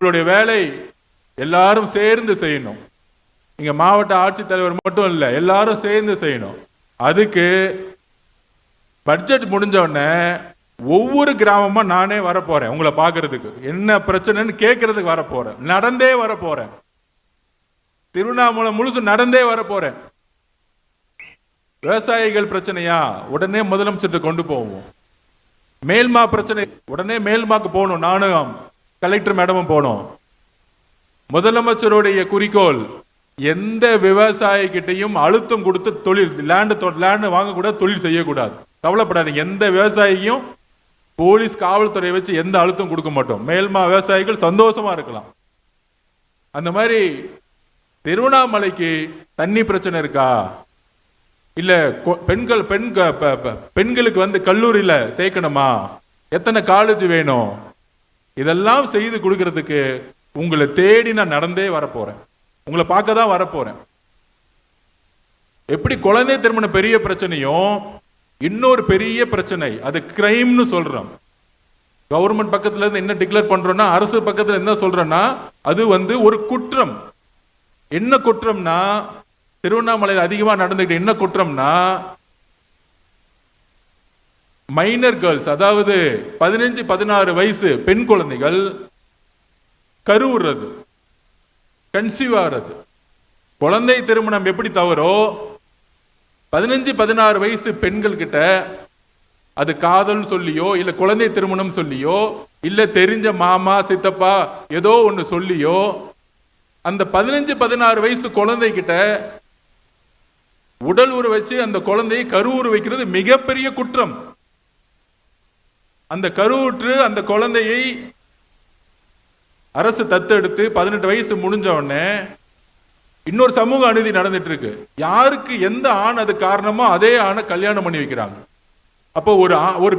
நம்மளுடைய வேலை எல்லாரும் சேர்ந்து செய்யணும். இங்க மாவட்ட ஆட்சித்தலைவர் மட்டும் இல்லை, எல்லாரும் சேர்ந்து செய்யணும். அதுக்கு பட்ஜெட் முடிஞ்ச உடனே ஒவ்வொரு கிராமமா நானே வரப்போறேன். உங்களை பார்க்கறதுக்கு என்ன பிரச்சனைன்னு கேட்கறதுக்கு வரப்போறேன். நடந்தே வரப்போறேன். திருவண்ணாமலை முழுசு நடந்தே வரப்போறேன். விவசாயிகள் பிரச்சனையா உடனே முதலமைச்சர்கிட்ட கொண்டு போவோம். மேல்மா பிரச்சனை உடனே மேல்மாக்கு போகணும். நானும் கலெக்டர் மேடமும் போனோம். முதலமைச்சருடைய குறிக்கோள் எந்த விவசாயி கிட்டையும் அழுத்தம் கொடுத்து தொழில் லேண்ட் வாங்கக்கூடாது, தொழில் செய்யக்கூடாது. கவலைப்படாதீங்க, எந்த விவசாயியும் போலீஸ் காவல்துறையை வச்சு எந்த அழுத்தம் கொடுக்க மாட்டோம். மேல்மா விவசாயிகள் சந்தோஷமா இருக்கலாம். அந்த மாதிரி திருவண்ணாமலைக்கு தண்ணி பிரச்சனை இருக்கா, இல்ல பெண்களுக்கு வந்து கல்லூரியில சேர்க்கணுமா, எத்தனை காலேஜ் வேணும், இதெல்லாம் செய்து கொடுக்கறதுக்கு உங்களை தேடி நான் நடந்தே வரப்போறேன். உங்களை பார்க்க தான் வரப்போறேன். எப்படி குழந்தை திருமணம் பெரிய பிரச்சனையும் இன்னொரு பெரிய பிரச்சனை அது கிரைம்னு சொல்றோம். கவர்மெண்ட் பக்கத்துல இருந்து என்ன டிக்ளேர் பண்றோம்னா, அரசு பக்கத்துல என்ன சொல்றோம்னா, அது வந்து ஒரு குற்றம். என்ன குற்றம்னா, திருவண்ணாமலையில் அதிகமா நடந்துகிட்டு என்ன குற்றம்னா, மைனர் கேர்ள்ஸ், அதாவது 15-16 வயசு பெண் குழந்தைகள் கருவுறது, கன்சீவ் ஆகிறது. குழந்தை திருமணம் எப்படி தவறோ 15-16 வயசு பெண்கள் கிட்ட அது காதல் சொல்லியோ இல்ல குழந்தை திருமணம் சொல்லியோ இல்ல தெரிஞ்ச மாமா சித்தப்பா ஏதோ ஒன்று சொல்லியோ அந்த 15-16 வயசு குழந்தை கிட்ட உடல் உரு வச்சு அந்த குழந்தையை கருவுறு வைக்கிறது மிகப்பெரிய குற்றம். அந்த கருவுற்று அந்த குழந்தையை அரசு தத்தெடுத்து 18 வயசு முடிஞ்ச உடனே இன்னொரு சமூக அநீதி நடந்துட்டு இருக்கு. யாருக்கு எந்த ஆண் அது காரணமோ அதே ஆணை கல்யாணம் பண்ணி வைக்கிறாங்க. அப்போ ஒரு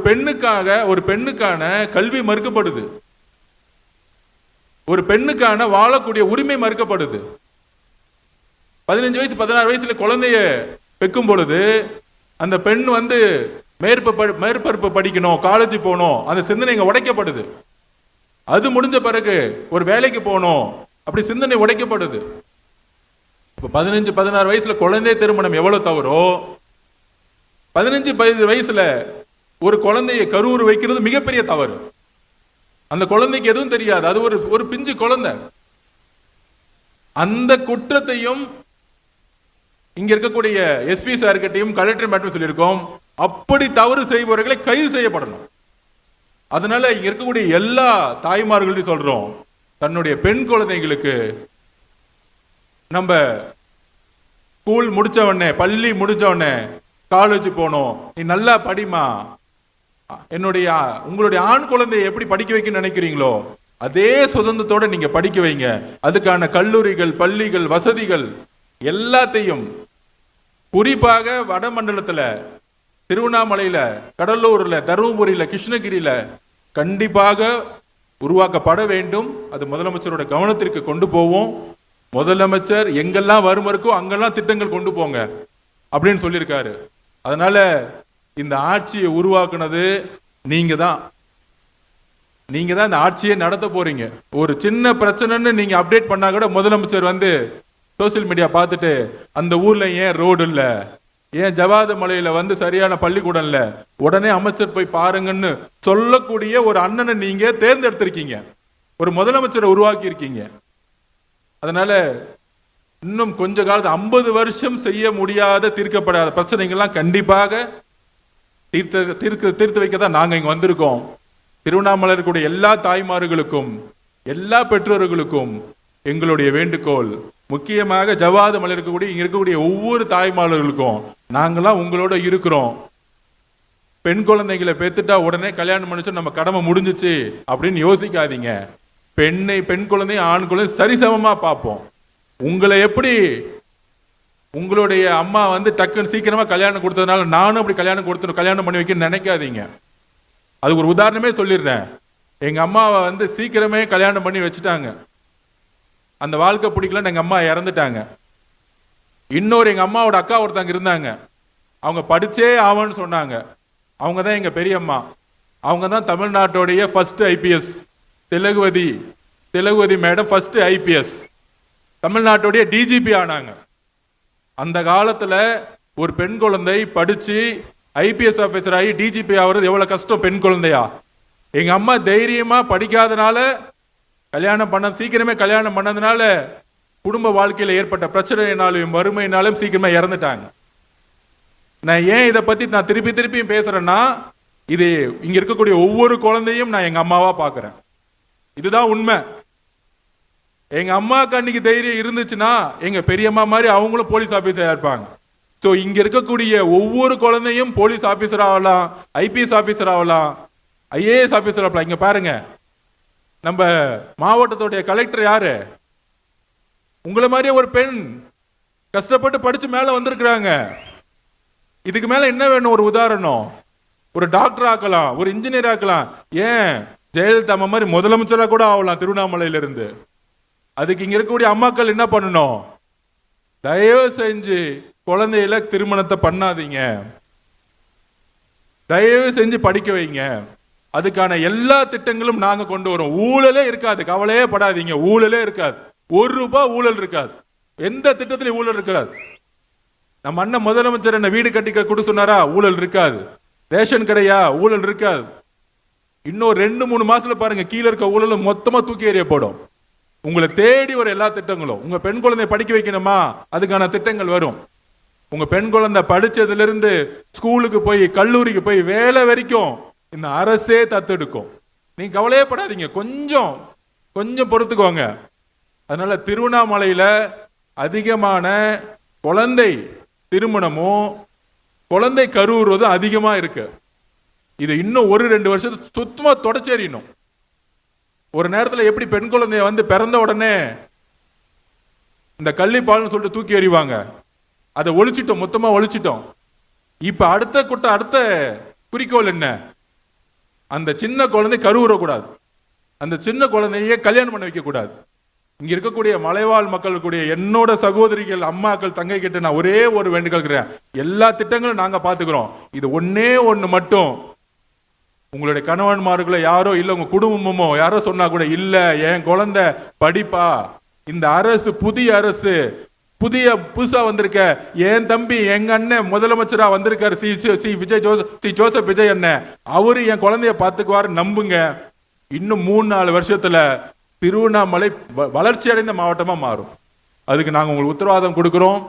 பெண்ணுக்கான கல்வி மறுக்கப்படுது, ஒரு பெண்ணுக்கான வாழக்கூடிய உரிமை மறுக்கப்படுது. 15 வயசு 16 வயசுல குழந்தைய பெக்கும் பொழுது அந்த பெண் வந்து மேற்பரப்பு படிக்கணும், காலேஜ் போகணும், அந்த சிந்தனை இங்க உடைக்கப்படுது. அது முடிஞ்ச பிறகு ஒரு வேலைக்கு போகணும், அப்படி சிந்தனை உடைக்கப்படுது. இப்போ 15-16 வயசுல குழந்தை திருமணம் எவ்வளவு தவறோ 15-17 வயசுல ஒரு குழந்தையை கருவுறு வைக்கிறது மிகப்பெரிய தவறு. அந்த குழந்தைக்கு எதுவும் தெரியாது, அது ஒரு பிஞ்சு குழந்தை. அந்த குற்றத்தையும் இங்க இருக்கக்கூடிய எஸ்பி சார் கிட்டையும் கலெக்டர் மேட்டும் சொல்லியிருக்கோம். அப்படி தவறு செய்பவர்களை கைது செய்யப்படணும். அதனால இங்க இருக்கக்கூடிய எல்லா தாய்மார்களையும் சொல்றோம், தன்னுடைய பெண் குழந்தைகளுக்கு நம்ம ஸ்கூல் முடிச்ச உடனே பள்ளி முடிச்ச உடனே காலேஜ் போனோம், நீ நல்லா படிமா, உங்களுடைய ஆண் குழந்தையை எப்படி படிக்க வைக்க நினைக்கிறீங்களோ அதே சுதந்திரத்தோட நீங்க படிக்க வைங்க. அதுக்கான கல்லூரிகள், பள்ளிகள், வசதிகள் எல்லாத்தையும் குறிப்பாக வடமண்டலத்துல திருவண்ணாமலையில, கடலூர்ல, தருமபுரியில, கிருஷ்ணகிரியில கண்டிப்பாக உருவாக்கப்பட வேண்டும். அது முதலமைச்சரோட கவனத்திற்கு கொண்டு போவோம். முதலமைச்சர் எங்கெல்லாம் வரும் இருக்கோ அங்கெல்லாம் திட்டங்கள் கொண்டு போங்க அப்படின்னு சொல்லியிருக்காரு. அதனால இந்த ஆட்சியை உருவாக்குனது நீங்க தான் இந்த ஆட்சியை நடத்த போறீங்க. ஒரு சின்ன பிரச்சனைன்னு நீங்க அப்டேட் பண்ணா கூட முதலமைச்சர் வந்து சோசியல் மீடியா பார்த்துட்டு அந்த ஊர்ல ஏன் ரோடு இல்ல, ஏன் ஜவாது மலையில வந்து சரியான பள்ளிக்கூடம் இல்ல, உடனே அமைச்சர் போய் பாருங்கன்னு சொல்லக்கூடிய ஒரு அண்ணனை நீங்க தேர்ந்தெடுத்திருக்கீங்க, ஒரு முதலமைச்சரை உருவாக்கி இருக்கீங்க. அதனால இன்னும் கொஞ்ச காலத்து 50 வருஷம் செய்ய முடியாத தீர்க்கப்படாத பிரச்சனைகள்லாம் கண்டிப்பாக தீர்த்து வைக்க தான் நாங்க இங்க வந்திருக்கோம். திருவண்ணாமலை இருக்கக்கூடிய எல்லா தாய்மார்களுக்கும் எல்லா பெற்றோர்களுக்கும் எங்களுடைய வேண்டுகோள், முக்கியமாக ஜவாது மலை இருக்கக்கூடிய இங்க இருக்கக்கூடிய ஒவ்வொரு தாய்மார்களுக்கும் நாங்களாம் உங்களோட இருக்கிறோம். பெண் குழந்தைகளை பெத்துட்டா உடனே கல்யாணம் பண்ணிச்சு நம்ம கடமை முடிஞ்சிச்சு அப்படின்னு யோசிக்காதீங்க. பெண் குழந்தையும் ஆண் குழந்தை சரிசமமா பார்ப்போம். உங்களை எப்படி உங்களுடைய அம்மா வந்து டக்குன்னு சீக்கிரமா கல்யாணம் கொடுத்ததுனால நானும் அப்படி கல்யாணம் பண்ணி வைக்க நினைக்காதீங்க. அதுக்கு ஒரு உதாரணமே சொல்லிடுறேன். எங்க அம்மாவை வந்து சீக்கிரமே கல்யாணம் பண்ணி வச்சுட்டாங்க. அந்த வாழ்க்கை பிடிக்கலன்னு எங்க அம்மா இறந்துட்டாங்க. இன்னொரு எங்க அம்மாவோட அக்கா ஒருத்தங்க இருந்தாங்க, அவங்க படிச்சே ஆவன்னு சொன்னாங்க. அவங்க தான் எங்க பெரியம்மா. அவங்க தான் தமிழ்நாட்டோடைய first IPS Thilagavathi Thilagavathi madam first IPS, தமிழ்நாட்டுடைய டிஜிபி ஆனாங்க. அந்த காலத்துல ஒரு பெண் குழந்தை படிச்சு ஐபிஎஸ் ஆபீசர் ஆகி டிஜிபி ஆகுறது எவ்வளவு கஷ்டம். பெண் குழந்தையா, எங்க அம்மா தைரியமா படிக்காதனால சீக்கிரமே கல்யாணம் பண்ணதுனால குடும்ப வாழ்க்கையில ஏற்பட்ட பிரச்சனையினாலும் வறுமையினாலும் சீக்கிரமா இறந்துட்டாங்க. நான் ஏன் இதை பத்தி நான் திருப்பியும் பேசுறேன்னா, இது இங்க இருக்கக்கூடிய ஒவ்வொரு குழந்தையும் நான் எங்க அம்மாவா பாக்குறேன். இதுதான் உண்மை. எங்க அம்மாவுக்கு அன்னைக்கு தைரியம் இருந்துச்சுன்னா எங்க பெரியம்மா மாதிரி அவங்களும் போலீஸ் ஆபீசரா இருப்பாங்க. ஸோ இங்க இருக்கக்கூடிய ஒவ்வொரு குழந்தையும் போலீஸ் ஆபீசர் ஆகலாம், ஐபிஎஸ் ஆபீசர் ஆகலாம், ஐஏஎஸ் ஆபீசர் ஆகலாம். இங்க பாருங்க, நம்ம மாவட்டத்துடைய கலெக்டர் யாரு? உங்களை மாதிரியே ஒரு பெண் கஷ்டப்பட்டு படிச்சு மேல வந்திருக்கிறாங்க. இதுக்கு மேல என்ன வேணும்? ஒரு உதாரணம், ஒரு டாக்டர் ஆக்கலாம், ஒரு இன்ஜினியர் ஆக்கலாம், ஏன் ஜெயலலிதா அம்மா மாதிரி முதலமைச்சரா கூட ஆகலாம் திருவண்ணாமலையில இருந்து. அதுக்கு இங்க இருக்கக்கூடிய அம்மாக்கள் என்ன பண்ணணும்? தயவு செஞ்சு குழந்தையில திருமணத்தை பண்ணாதீங்க, தயவு செஞ்சு படிக்க வைங்க. அதுக்கான எல்லா திட்டங்களும் நாங்க கொண்டு வரோம். ஊழலே இருக்காது, கவலையே படாதீங்க. ஊழலே இருக்காது, ₹1 ஊழல் இருக்காது, எந்த திட்டத்திலையும் ஊழல் இருக்காது. நம்ம அண்ணன் முதலமைச்சர் என்ன வீடு கட்டி கொடு சொன்னாரா? ஊழல் இருக்காது. ரேஷன் கடையா? ஊழல் இருக்காது. இன்னும் 2-3 மாசத்துல பாருங்க, கீழே இருக்க ஊழல் மொத்தமா தூக்கி எறியப்படும். உங்களை தேடி வர எல்லா திட்டங்களும். உங்க பெண் குழந்தைய படிக்க வைக்கணுமா? அதுக்கான திட்டங்கள் வரும். உங்க பெண் குழந்தை படிச்சதுல இருந்து ஸ்கூலுக்கு போய் கல்லூரிக்கு போய் வேலை வரைக்கும் இந்த அரசே தத்தெடுக்கும். நீங்க கவலையே படாதீங்க, கொஞ்சம் பொறுத்துக்கோங்க. அதனால திருவண்ணாமலையில அதிகமான குழந்தை திருமணமும் குழந்தை கருவுறுவதும் அதிகமா இருக்கு. இது இன்னும் 1-2 வருஷத்துக்கு சுத்தமா தொடச்சேறினும். ஒரு நேரத்தில் எப்படி பெண் குழந்தைய வந்து பிறந்த உடனே இந்த கள்ளிப்பால்னு சொல்லிட்டு தூக்கி எறிவாங்க, அதை ஒழிச்சிட்டோம், மொத்தமா ஒழிச்சிட்டோம். இப்ப அடுத்த குறிக்கோள் என்ன? அந்த சின்ன குழந்தை கருவுறக்கூடாது, அந்த சின்ன குழந்தைய கல்யாணம் பண்ண வைக்க கூடாது. இங்க இருக்கக்கூடிய மலைவாழ் மக்களுடைய என்னோட சகோதரிகள், அம்மாக்கள், தங்கை கிட்ட நான் ஒரே ஒரு வேண்டுகோள், எல்லா திட்டங்களும் நாங்க பாத்துக்கிறோம். இது ஒன்னே ஒண்ணு மட்டும், உங்களுடைய கணவன்மார்களோ யாரோ இல்ல உங்க குடும்பமோ யாரோ சொன்னா கூட இல்ல, என் குழந்தை படிப்பா, இந்த அரசு புதிய அரசு புதுசா வந்திருக்க, என் தம்பி எங்க அண்ணன் முதலமைச்சரா வந்திருக்காரு, ஜோசப் விஜய் அண்ணன், அவரு என் குழந்தைய பாத்துக்குவாரு, நம்புங்க. இன்னும் 3-4 வருஷத்துல திருவண்ணாமலை வளர்ச்சி அடைந்த மாவட்டமா மாறும். அதுக்கு நாங்க உங்களுக்கு உத்தரவாதம் கொடுக்கிறோம்.